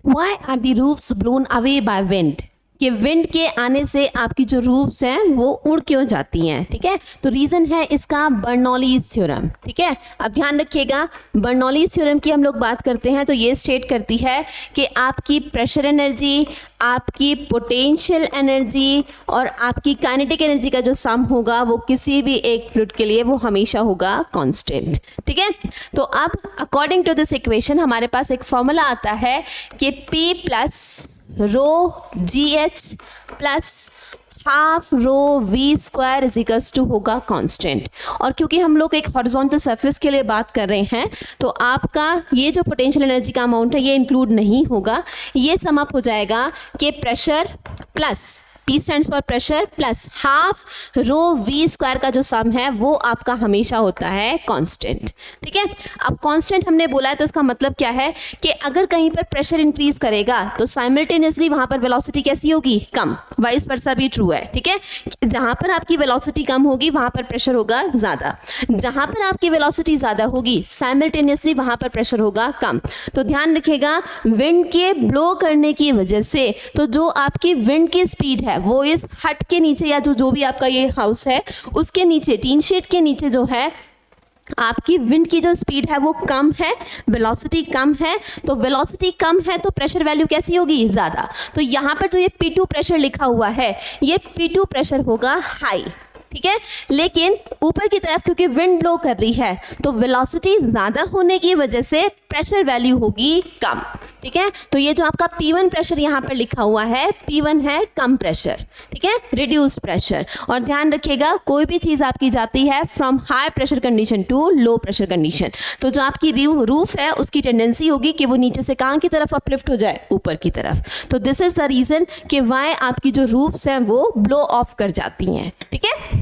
Why are the roofs blown away by wind? कि wind के आने से आपकी जो रूफ्स हैं वो उड़ क्यों जाती हैं, ठीक है। तो रीज़न है इसका बर्नौलीज थ्योरम, ठीक है। अब ध्यान रखिएगा, बर्नौलीज थ्योरम की हम लोग बात करते हैं तो ये स्टेट करती है कि आपकी प्रेशर एनर्जी, आपकी पोटेंशियल एनर्जी और आपकी काइनेटिक एनर्जी का जो सम होगा वो किसी भी एक फ्लूइड के लिए वो हमेशा होगा कांस्टेंट, ठीक है। तो अब अकॉर्डिंग टू दिस इक्वेशन हमारे पास एक फॉर्मूला आता है कि P plus rho g h plus half rho v square is equals to होगा कांस्टेंट। और क्योंकि हम लोग एक हॉरिजॉन्टल सरफेस के लिए बात कर रहे हैं तो आपका ये जो पोटेंशियल एनर्जी का अमाउंट है ये इंक्लूड नहीं होगा, ये सम अप हो जाएगा कि pressure plus P stands for pressure plus half rho v square का जो सम है वो आपका हमेशा होता है कांस्टेंट, ठीक है। अब कांस्टेंट हमने बोला है तो इसका मतलब क्या है कि अगर कहीं पर प्रेशर इंक्रीज करेगा तो साइमल्टेनियसली वहां पर वेलोसिटी कैसी होगी, कम। वाइस वर्सा भी ट्रू है, ठीक है। जहां पर आपकी वेलोसिटी कम होगी वहां पर प्रेशर होगा ज़्यादा, जहां पर आपकी वेलोसिटी ज़्यादा होगी साइमल्टेनियसली वहां पर प्रेशर होगा कम। तो ध्यान रखिएगा, विंड के ब्लो करने की वजह से तो जो आपकी विंड की स्पीड है वो इस हट के नीचे या जो भी आपका ये हाउस है उसके नीचे, टीन शेड के नीचे जो है आपकी विंड की जो स्पीड है वो कम है, वेलोसिटी कम है। तो वेलोसिटी कम है तो प्रेशर वैल्यू कैसी होगी, ज़्यादा। तो यहाँ पर जो ये P2 प्रेशर लिखा हुआ है ये P2 प्रेशर होगा हाई, ठीक है। लेकिन ऊपर की तरफ क्योंकि विंड ब्लो कर रही है तो वेलोसिटी ज़्यादा होने की वजह से प्रेशर वैल्यू होगी कम, ठीक है। तो ये जो आपका P1 प्रेशर यहाँ पर लिखा हुआ है P1 है कम प्रेशर, ठीक है, रिड्यूस्ड प्रेशर। और ध्यान रखिएगा कोई भी चीज़ आपकी जाती है from high pressure condition to low pressure condition, तो जो आपकी रूफ है उसकी टेंडेंसी होगी कि वो नीचे से कहाँ की तरफ अपलिफ्ट हो जाए, ऊपर की तरफ। तो दिस इज़ द रीज़न कि वाई आपकी जो रूफ्स हैं वो ब्लो ऑफ कर जाती हैं, ठीक है।